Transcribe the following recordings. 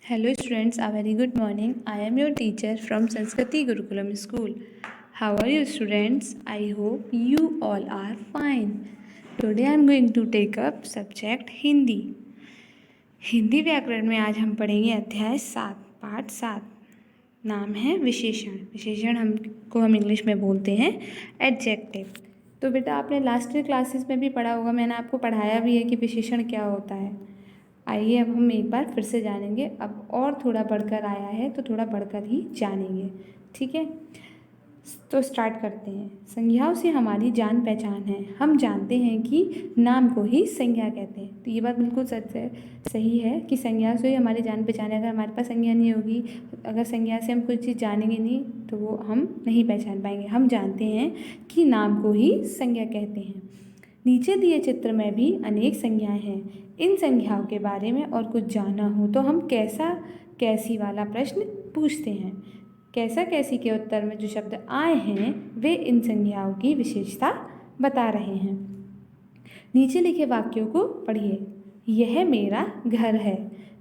Hello students, a very good morning. I am your teacher from Sanskriti Gurukulam School. How are you students? I hope you all are fine. Today I am going to take up subject Hindi. Hindi व्याकरण में आज हम पढ़ेंगे अध्याय 7 पाठ 7। नाम है विशेषण। विशेषण हम इंग्लिश में बोलते हैं एडजेक्टिव। तो बेटा आपने लास्ट क्लासेस में भी पढ़ा होगा, मैंने आपको पढ़ाया भी है कि विशेषण क्या होता है। आइए अब हम एक बार फिर से जानेंगे। अब और थोड़ा बढ़कर आया है तो थोड़ा बढ़कर ही जानेंगे, ठीक है। तो स्टार्ट करते हैं। संज्ञाओं से हमारी जान पहचान है। हम जानते हैं कि नाम को ही संज्ञा कहते हैं। तो ये बात बिल्कुल सच है, सही है कि संज्ञा से ही हमारी जान पहचान है। अगर हमारे पास संज्ञा नहीं होगी, अगर संज्ञा से हम कोई चीज़ जानेंगे नहीं तो वो हम नहीं पहचान पाएंगे। हम जानते हैं कि नाम को ही संज्ञा कहते हैं। नीचे दिए चित्र में भी अनेक संज्ञाएं हैं। इन संज्ञाओं के बारे में और कुछ जानना हो तो हम कैसा कैसी वाला प्रश्न पूछते हैं। कैसा कैसी के उत्तर में जो शब्द आए हैं वे इन संज्ञाओं की विशेषता बता रहे हैं। नीचे लिखे वाक्यों को पढ़िए। यह मेरा घर है।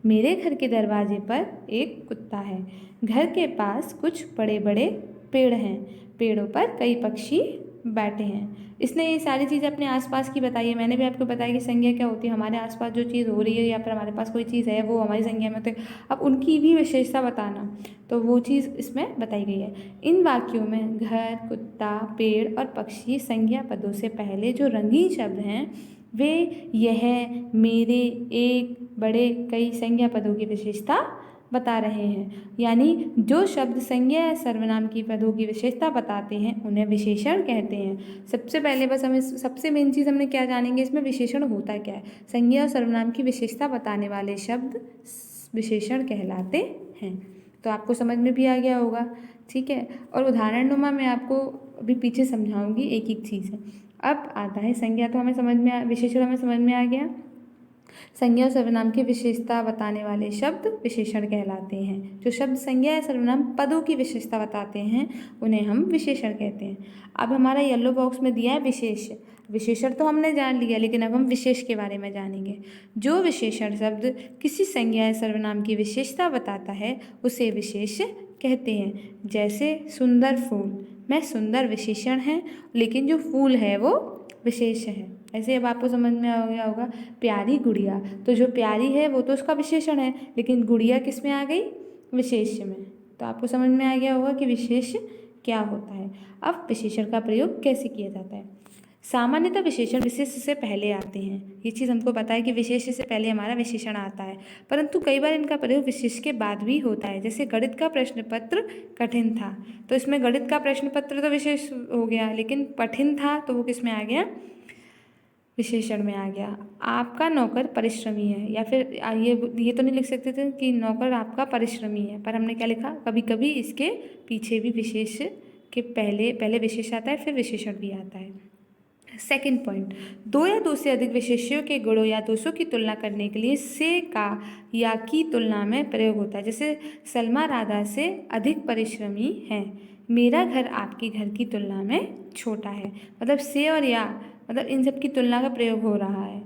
मेरे घर के दरवाजे पर एक कुत्ता है। घर के पास कुछ बड़े बड़े पेड़ हैं। पेड़ों पर कई पक्षी बैठे हैं। इसने ये सारी चीज़ अपने आसपास की बताई है। मैंने भी आपको बताया कि संज्ञा क्या होती है। हमारे आसपास जो चीज़ हो रही है या फिर हमारे पास कोई चीज़ है वो हमारी संज्ञा में होती है। अब उनकी भी विशेषता बताना, तो वो चीज़ इसमें बताई गई है। इन वाक्यों में घर, कुत्ता, पेड़ और पक्षी संज्ञा पदों से पहले जो रंगीन शब्द हैं वे यह, मेरे, एक, बड़े, कई संज्ञा पदों की विशेषता बता रहे हैं। यानी जो शब्द संज्ञा या सर्वनाम की पदों की विशेषता बताते हैं उन्हें विशेषण कहते हैं। सबसे पहले बस हमें सबसे मेन चीज़ हमने क्या जानेंगे, इसमें विशेषण होता क्या है। संज्ञा और सर्वनाम की विशेषता बताने वाले शब्द विशेषण कहलाते हैं। तो आपको समझ में भी आ गया होगा, ठीक है। और उदाहरणनुमा मैं आपको अभी पीछे समझाऊंगी एक एक चीज़ है। अब आता है संज्ञा, तो हमें समझ में विशेषण हमें समझ में आ गया। संज्ञा और सर्वनाम की विशेषता बताने वाले शब्द विशेषण कहलाते हैं। जो शब्द संज्ञा या सर्वनाम पदों की विशेषता बताते हैं उन्हें हम विशेषण कहते हैं। अब हमारा येलो बॉक्स में दिया है विशेष। विशेषण तो हमने जान लिया, लेकिन अब हम विशेष के बारे में जानेंगे। जो विशेषण शब्द किसी संज्ञा या सर्वनाम की विशेषता बताता है उसे विशेष कहते हैं। जैसे सुंदर फूल में सुंदर विशेषण है, लेकिन जो फूल है वो विशेष है। ऐसे अब आपको समझ में आ गया होगा। प्यारी गुड़िया, तो जो प्यारी है वो तो उसका विशेषण है, लेकिन गुड़िया किस में आ गई, विशेष में। तो आपको समझ में आ गया होगा कि विशेष क्या होता है। अब विशेषण का प्रयोग कैसे किया जाता है। सामान्यतः विशेषण विशेष से पहले आते हैं। ये चीज़ हमको पता है कि विशेष से पहले हमारा विशेषण आता है, परंतु कई बार इनका प्रयोग विशेष के बाद भी होता है। जैसे गणित का प्रश्न पत्र कठिन था, तो इसमें गणित का प्रश्न पत्र तो विशेष हो गया, लेकिन कठिन था तो वो किस में आ गया, विशेषण में आ गया। आपका नौकर परिश्रमी है, या फिर ये तो नहीं लिख सकते थे कि नौकर आपका परिश्रमी है, पर हमने क्या लिखा, कभी कभी इसके पीछे भी विशेष के पहले विशेष आता है, फिर विशेषण भी आता है। सेकंड पॉइंट, दो या दो से अधिक विशेष्यों के गुणों या दोषों की तुलना करने के लिए से, का या की तुलना में प्रयोग होता है। जैसे सलमा राधा से अधिक परिश्रमी है। मेरा घर आपके घर की तुलना में छोटा है। मतलब से और या, मतलब इन सब की तुलना का प्रयोग हो रहा है।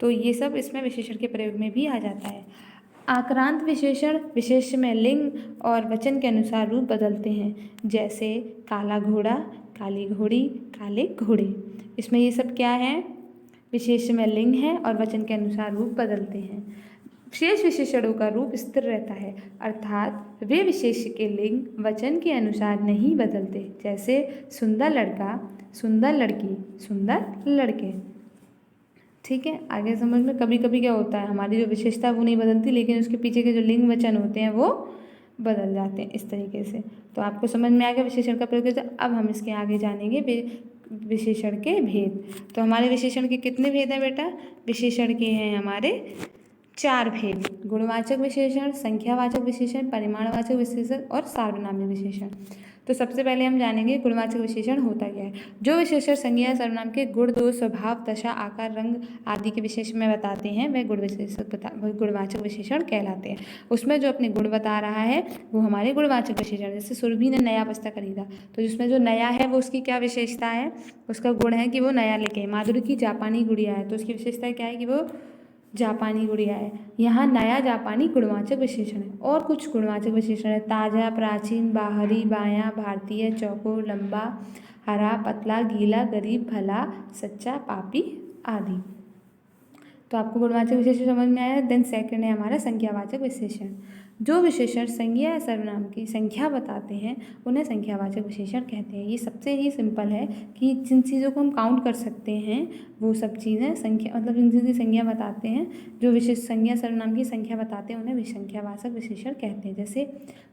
तो ये सब इसमें विशेषण के प्रयोग में भी आ जाता है। आक्रांत विशेषण विशेष्य में लिंग और वचन के अनुसार रूप बदलते हैं। जैसे काला घोड़ा, काली घोड़ी, काले घोड़े। इसमें ये सब क्या है, विशेष्य में लिंग है और वचन के अनुसार रूप बदलते हैं। शेष विशेषणों का रूप स्थिर रहता है, अर्थात वे विशेष्य के लिंग वचन के अनुसार नहीं बदलते। जैसे सुंदर लड़का, सुंदर लड़की, सुंदर लड़के। ठीक है, आगे समझ में। कभी कभी क्या होता है, हमारी जो विशेषता वो नहीं बदलती, लेकिन उसके पीछे के जो लिंग वचन होते हैं वो बदल जाते हैं इस तरीके से। तो आपको समझ में आ गया विशेषण का प्रयोग कैसे। अब हम इसके आगे जानेंगे विशेषण के भेद। तो हमारे विशेषण के कितने भेद हैं बेटा, विशेषण के हैं हमारे 4 भेद। गुणवाचक विशेषण, संख्यावाचक विशेषण, परिमाणवाचक विशेषण और सार्वनामिक विशेषण। तो सबसे पहले हम जानेंगे गुणवाचक विशेषण होता क्या है। जो विशेषण संज्ञा या सर्वनाम के गुण, दोष, स्वभाव, दशा, आकार, रंग आदि के विशेष में बताते हैं वह गुणवाचक विशेषण कहलाते हैं। उसमें जो अपने गुण बता रहा है वो हमारे गुणवाचक विशेषण। जैसे सुरभि ने नया बस्ता खरीदा, तो जिसमें जो नया है वो उसकी क्या विशेषता है, उसका गुण है कि वो नया लेके। माधुरी की जापानी गुड़िया है, तो उसकी विशेषता क्या है कि वो जापानी गुड़िया है। यहाँ नया जापानी गुणवाचक विशेषण है। और कुछ गुणवाचक विशेषण है, ताज़ा, प्राचीन, बाहरी, बायां, भारतीय, चौकोर, लंबा, हरा, पतला, गीला, गरीब, भला, सच्चा, पापी आदि। तो आपको गुणवाचक विशेषण समझ में आया। देन सेकंड है हमारा संख्यावाचक विशेषण। जो विशेषण संज्ञा या सर्वनाम की संख्या बताते हैं उन्हें संख्यावाचक विशेषण कहते हैं। ये सबसे ही सिंपल है कि जिन चीज़ों को हम काउंट कर सकते हैं वो सब चीज़ें संख्या, मतलब जिन चीज़ों की संज्ञा बताते हैं, जो विशेष संज्ञा सर्वनाम की संख्या बताते हैं उन्हें संख्यावाचक विशेषण कहते हैं। जैसे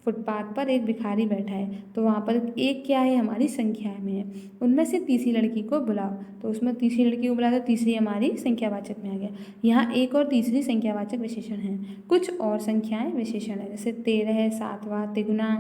फुटपाथ पर एक भिखारी बैठा है, तो वहाँ पर एक क्या है, हमारी संख्या में है। उनमें से तीसरी लड़की को बुलाओ, तो उसमें तीसरी लड़की को बुलाओ तो तीसरी हमारी संख्यावाचक में आ गया। यहाँ एक और तीसरी संख्यावाचक विशेषण है। कुछ और संख्याएं विशेषण है, जैसे 13, 7वां, तिगुना,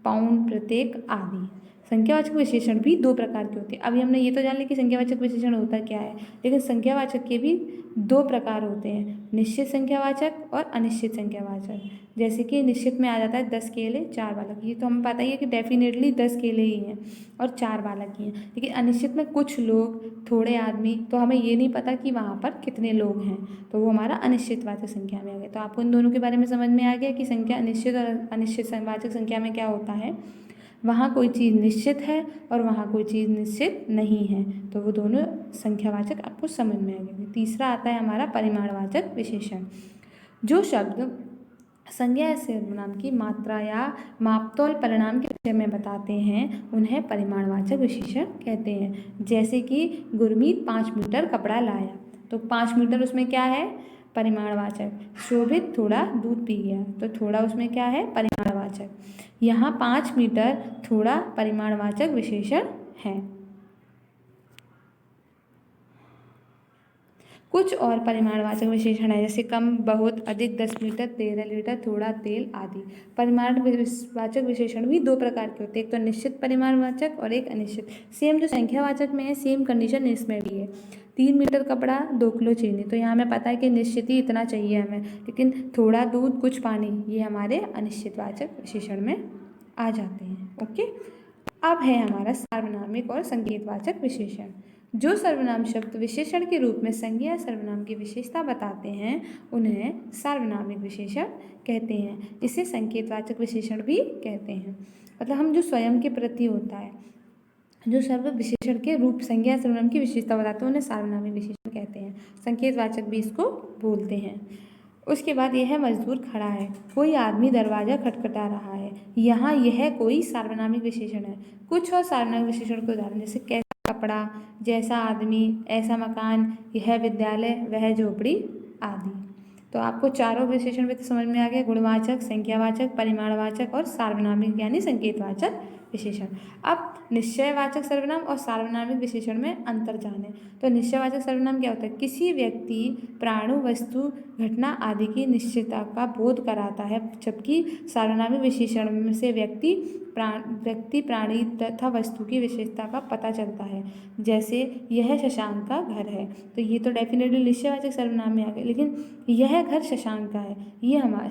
पाउंड, प्रत्येक आदि। संख्यावाचक विशेषण भी दो प्रकार के होते हैं। अभी हमने ये तो जान लिया कि संख्यावाचक विशेषण होता क्या है, लेकिन संख्यावाचक के भी दो प्रकार होते हैं, निश्चित संख्यावाचक और अनिश्चित संख्यावाचक। जैसे कि निश्चित में आ जाता है 10 केले 4 बालक, ये तो हमें पता ही है कि डेफिनेटली 10 केले ही हैं और 4 बालक ही हैं। लेकिन अनिश्चित में कुछ लोग, थोड़े आदमी, तो हमें ये नहीं पता कि वहाँ पर कितने लोग हैं, तो वो हमारा अनिश्चितवाचक संख्या में आ गया। तो आपको इन दोनों के बारे में समझ में आ गया कि संख्या निश्चित और अनिश्चित वाचक संख्या में क्या होता है। वहाँ कोई चीज़ निश्चित है और वहाँ कोई चीज़ निश्चित नहीं है, तो वो दोनों संख्यावाचक आपको समझ में आ गए। तीसरा आता है हमारा परिमाणवाचक विशेषण। जो शब्द संज्ञा या सर्वनाम की मात्रा या मापतौल परिणाम के विषय में बताते हैं उन्हें परिमाणवाचक विशेषण कहते हैं। जैसे कि गुरमीत 5 मीटर कपड़ा लाया, तो 5 मीटर उसमें क्या है, परिमाणवाचक। शोभित थोड़ा दूध पी गया, तो थोड़ा उसमें क्या है, परिमाणवाचक। यहाँ 5 मीटर थोड़ा परिमाणवाचक विशेषण है। कुछ और परिमाणवाचक विशेषण है, जैसे कम, बहुत, अधिक, 10 मीटर, 13 लीटर, थोड़ा तेल आदि। परिमाणवाचक विशेषण भी दो प्रकार के होते हैं, एक तो निश्चित परिमाणवाचक और एक अनिश्चित। सेम जो संख्यावाचक में है सेम कंडीशन इसमें भी है। 3 मीटर कपड़ा, 2 किलो चीनी, तो यहाँ हमें पता है कि निश्चित ही इतना चाहिए हमें, लेकिन थोड़ा दूध, कुछ पानी, ये हमारे अनिश्चितवाचक विशेषण में आ जाते हैं। ओके, अब है हमारा सार्वनामिक और संकेतवाचक विशेषण। जो सर्वनाम शब्द विशेषण के रूप में संज्ञा या सर्वनाम की विशेषता बताते हैं उन्हें सार्वनामिक विशेषण कहते हैं। इसे संकेतवाचक विशेषण भी कहते हैं। मतलब हम जो स्वयं के प्रति होता है, जो सर्व विशेषण के रूप संज्ञा या सर्वनाम की विशेषता बताते हैं उन्हें सार्वनामिक विशेषण कहते हैं। संकेतवाचक भी इसको बोलते हैं। उसके बाद यह मजदूर खड़ा है, कोई आदमी दरवाजा खटखटा रहा है, यहाँ यह कोई सार्वनामिक विशेषण है। कुछ और सार्वनामिक विशेषण के उदाहरण, जैसे कैसा कपड़ा, जैसा आदमी, ऐसा मकान, यह विद्यालय, वह झोपड़ी आदि। तो आपको चारों विशेषण भी तो समझ में आ गया, गुणवाचक, संख्यावाचक, परिमाणवाचक और सार्वनामिक यानी संकेतवाचक विशेषण। अब निश्चयवाचक सर्वनाम और सार्वनामिक विशेषण में अंतर जाने। तो निश्चयवाचक सर्वनाम क्या होता है, किसी व्यक्ति, प्राणु, वस्तु, घटना आदि की निश्चितता का बोध कराता है, जबकि सार्वनामिक विशेषण से व्यक्ति, प्राणी तथा वस्तु की विशेषता का पता चलता है। जैसे यह शशांक का घर है, तो ये तो डेफिनेटली निश्चयवाचक सर्वनाम में आ गया, लेकिन यह घर शशांक का है, ये हमारे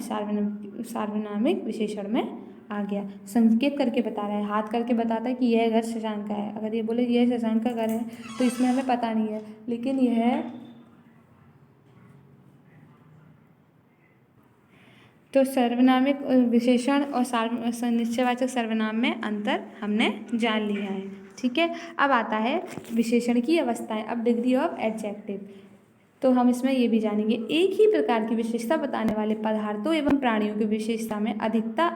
सार्वनामिक विशेषण में आ गया। संकेत करके बता रहा है, हाथ करके बताता है कि यह घर शशांक का है। अगर ये बोले यह शशांक का घर है तो इसमें हमें पता नहीं है, लेकिन यह, तो सर्वनामिक विशेषण और निश्चयवाचक सर्वनाम में अंतर हमने जान लिया है। ठीक है, अब आता है विशेषण की अवस्थाएं। अब डिग्री ऑफ एडजेक्टिव, तो हम इसमें ये भी जानेंगे। एक ही प्रकार की विशेषता बताने वाले पदार्थों एवं प्राणियों की विशेषता में अधिकता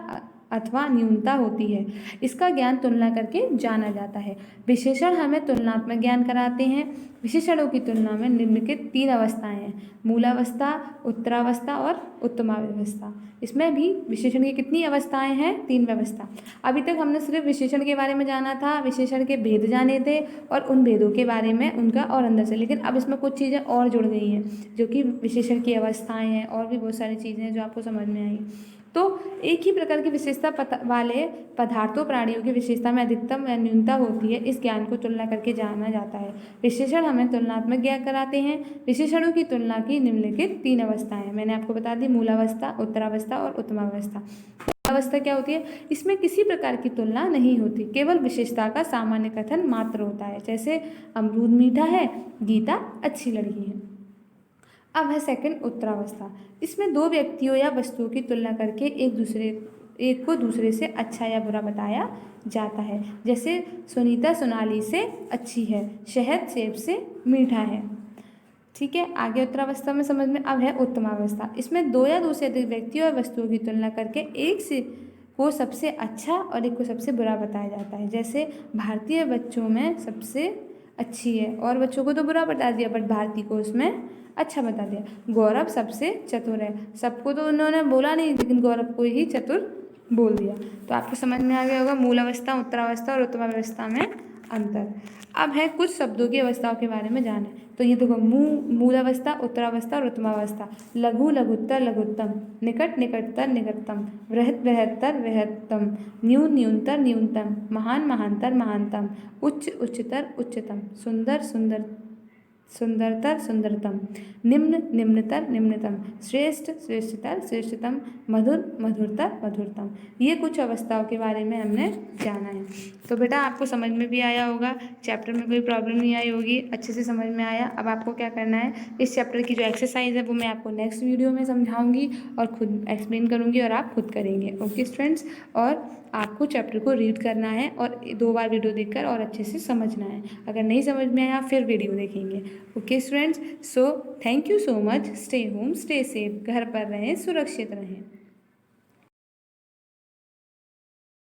अथवा न्यूनता होती है। इसका ज्ञान तुलना करके जाना जाता है। विशेषण हमें तुलनात्मक ज्ञान कराते हैं। विशेषणों की तुलना में निम्नलिखित 3 अवस्थाएं हैं, मूलावस्था, उत्तरावस्था और उत्तमावस्था। इसमें भी विशेषण की कितनी अवस्थाएं हैं, 3 अवस्था। अभी तक हमने सिर्फ विशेषण के बारे में जाना था, विशेषण के भेद जाने थे और उन भेदों के बारे में उनका और अंदर से, लेकिन अब इसमें कुछ चीज़ें और जुड़ गई हैं जो कि विशेषण की अवस्थाएं हैं, और भी बहुत सारी चीज़ें हैं जो आपको समझ में आई। तो एक ही प्रकार की विशेषता वाले पदार्थों, प्राणियों की विशेषता में अधिकतम या न्यूनता होती है। इस ज्ञान को तुलना करके जाना जाता है। विशेषण हमें तुलनात्मक ज्ञान कराते हैं। विशेषणों की तुलना की निम्नलिखित 3 अवस्थाएं हैं, मैंने आपको बता दी, मूलावस्था, उत्तरावस्था और उत्तमावस्था। अवस्था क्या होती है, इसमें किसी प्रकार की तुलना नहीं होती, केवल विशेषता का सामान्य कथन मात्र होता है। जैसे अमरूद मीठा है, गीता अच्छी लड़की है। अब है सेकंड उत्तरावस्था। इसमें दो व्यक्तियों या वस्तुओं की तुलना करके एक को दूसरे से अच्छा या बुरा बताया जाता है। जैसे सुनीता सोनाली से अच्छी है, शहद सेब से मीठा है। ठीक है, आगे उत्तरावस्था में समझ में। अब है उत्तमावस्था। इसमें दो या दो से अधिक व्यक्तियों और वस्तुओं की तुलना करके एक से को सबसे अच्छा और एक को सबसे बुरा बताया जाता है। जैसे भारतीय बच्चों में सबसे अच्छी है और बच्चों को तो बुरा बता दिया, बट भारती को उसमें अच्छा बता दिया। गौरव सबसे चतुर है, सबको तो उन्होंने बोला नहीं, लेकिन गौरव को ही चतुर बोल दिया। तो आपको समझ में आ गया होगा मूल अवस्था, उत्तरावस्था और उत्तमावस्था में अंतर। अब है कुछ शब्दों की अवस्थाओं के बारे में जाने। तो ये देखो, मूल अवस्था, उत्तरावस्था और उत्तमावस्था। लघु लघुत्तर लघुत्तम, निकट निकटतर निकटतम, बृहत् बृहत्तर बृहत्तम, न्यून न्यूनतर न्यूनतम, महान महानतर महानतम, उच्च उच्चतर उच्चतम, सुंदर सुंदर सुंदरतर सुंदरतम, निम्न निम्नतर निम्नतम, श्रेष्ठ श्रेष्ठतर श्रेष्ठतम, मधुर मधुरतर मधुरतम। ये कुछ अवस्थाओं के बारे में हमने जाना है। तो बेटा आपको समझ में भी आया होगा, चैप्टर में कोई प्रॉब्लम नहीं आई होगी, अच्छे से समझ में आया। अब आपको क्या करना है, इस चैप्टर की जो एक्सरसाइज है वो मैं आपको नेक्स्ट वीडियो में समझाऊंगी और खुद एक्सप्लेन करूंगी और आप खुद करेंगे। ओके स्टूडेंट्स, और आपको चैप्टर को रीड करना है और 2 बार वीडियो देखकर और अच्छे से समझना है। अगर नहीं समझ में आया फिर वीडियो देखेंगे। Okay students, so thank you so much. Stay home, stay safe, घर पर रहें, सुरक्षित रहें।